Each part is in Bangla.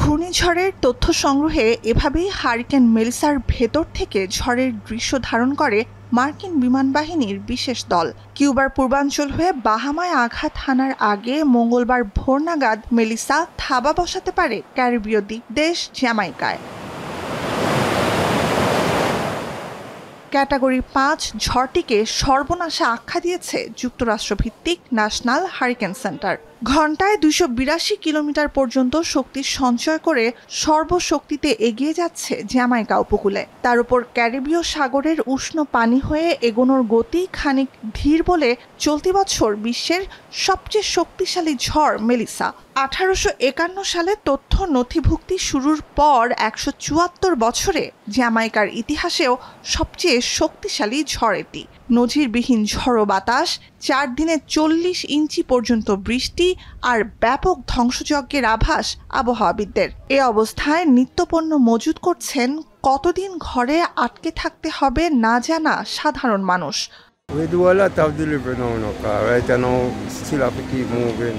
ঘূর্ণিঝড়ের তথ্য সংগ্রহে এভাবেই হারিকেন মেলিসার ভেতর থেকে ঝড়ের দৃশ্য ধারণ করে মার্কিন বিমান বাহিনীর বিশেষ দল। কিউবার পূর্বাঞ্চল হয়ে বাহামায় আঘাত হানার আগে মঙ্গলবার ভোর নাগাদ মেলিসা থাবা বসাতে পারে ক্যারিবীয় দ্বীপ দেশ জ্যামাইকায়। ক্যাটাগরি ৫ ঝড়টিকে সর্বনাশা আখ্যা দিয়েছে যুক্তরাষ্ট্রভিত্তিক ন্যাশনাল হারিকেন সেন্টার। ঘণ্টায় ২৮২ কিলোমিটার পর্যন্ত শক্তি সঞ্চয় করে সর্বশক্তিতে এগিয়ে যাচ্ছে জ্যামাইকা উপকূলে। তার উপর ক্যারিবীয় সাগরের উষ্ণ পানি হয়ে এগোনোর গতি খানিক ধীর বলে চলতি বছর বিশ্বের সবচেয়ে শক্তিশালী ঝড় মেলিসা ১৮৫১ সালে তথ্য নথিভুক্তি শুরুর পর ১৭৪ বছরে জ্যামাইকার ইতিহাসেও সবচেয়ে শক্তিশালী ঝড় এটি। নজিরবিহীন ঝড়ো বাতাস, ৪ দিনে ৪০ ইঞ্চি পর্যন্ত বৃষ্টি আর ব্যাপক ধ্বংসযজ্ঞের আভাস আবহাওয়াবিদদের। এ অবস্থায় নিত্যপণ্য মজুত করছেন কতদিন ঘরে আটকে থাকতে হবে না জানা সাধারণ মানুষ। We do a lot of delivery now, right now still have to keep moving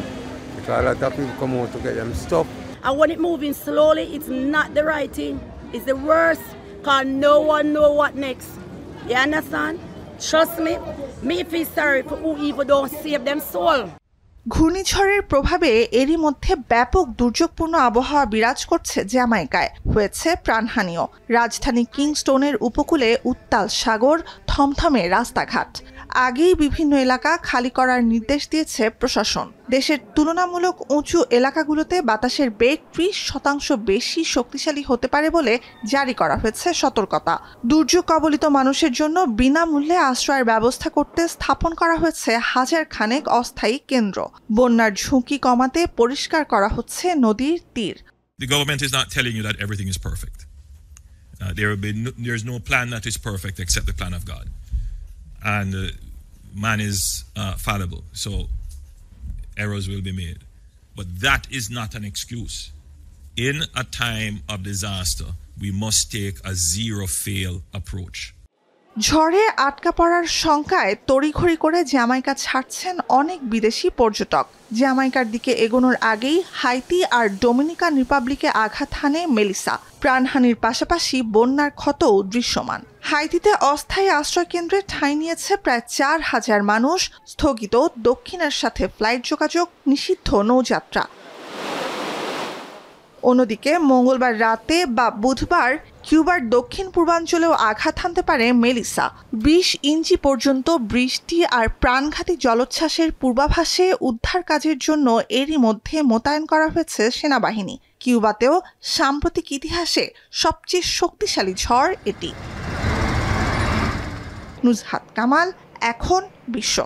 because a lot of people come out to get them stuff. And when it moving slowly, it's not the right thing. It's the worst because no one know what next. You understand? Trust me feel sorry for who even don't save them soul. ঘূর্ণিঝড়ের প্রভাবে এরই মধ্যে ব্যাপক দুর্যোগপূর্ণ আবহাওয়া বিরাজ করছে জ্যামাইকায়। হয়েছে প্রাণহানিও। রাজধানী কিংস্টোনের উপকূলে উত্তাল সাগর, থমথমে রাস্তাঘাট। আগেই বিভিন্ন এলাকা খালি করার নির্দেশ দিয়েছে প্রশাসন। দেশের তুলনামূলক উঁচু এলাকাগুলোতে বাতাসের বেগ ৩০% বেশি শক্তিশালী হতে পারে বলে জারি করা হয়েছে সতর্কতা। দুর্যোগ কবলিত মানুষের জন্য বিনামূল্যে আশ্রয়ের ব্যবস্থা করতে স্থাপন করা হয়েছে হাজার খানেক অস্থায়ী কেন্দ্র। বন্যার ঝুঁকি কমাতে পরিষ্কার করা হচ্ছে নদীর তীর। The government is not telling you that everything is perfect. There's no plan that is perfect except the plan of God. And man is fallible, so errors will be made. But that is not an excuse. In a time of disaster, we must take a zero-fail approach. ঝড়ে আটকা পড়ার শঙ্কায় তড়িঘড়ি করে জ্যামাইকা ছাড়ছেন অনেক বিদেশি পর্যটক। জ্যামাইকার দিকে এগোনোর আগেই হাইতি আর ডোমিনিকান রিপাবলিকে আঘাত হানে মেলিসা। প্রাণহানির পাশাপাশি বন্যার ক্ষতও দৃশ্যমান। হাইতিতে অস্থায়ী আশ্রয়কেন্দ্রে ঠাঁই নিয়েছে প্রায় ৪,০০০ মানুষ। স্থগিত দক্ষিণের সাথে ফ্লাইট যোগাযোগ, নিষিদ্ধ নৌযাত্রা। অন্যদিকে মঙ্গলবার রাতে বা বুধবার কিউবার দক্ষিণ পূর্বাঞ্চলেও আঘাত হানতে পারে মেলিসা। ২০ ইঞ্চি পর্যন্ত বৃষ্টি আর প্রাণঘাতী জলোচ্ছ্বাসের পূর্বাভাসে উদ্ধার কাজের জন্য এরই মধ্যে মোতায়েন করা হয়েছে সেনাবাহিনী। কিউবাতেও সাম্প্রতিক ইতিহাসে সবচেয়ে শক্তিশালী ঝড় এটি। নুজহাত কামাল, এখন বিশ্ব।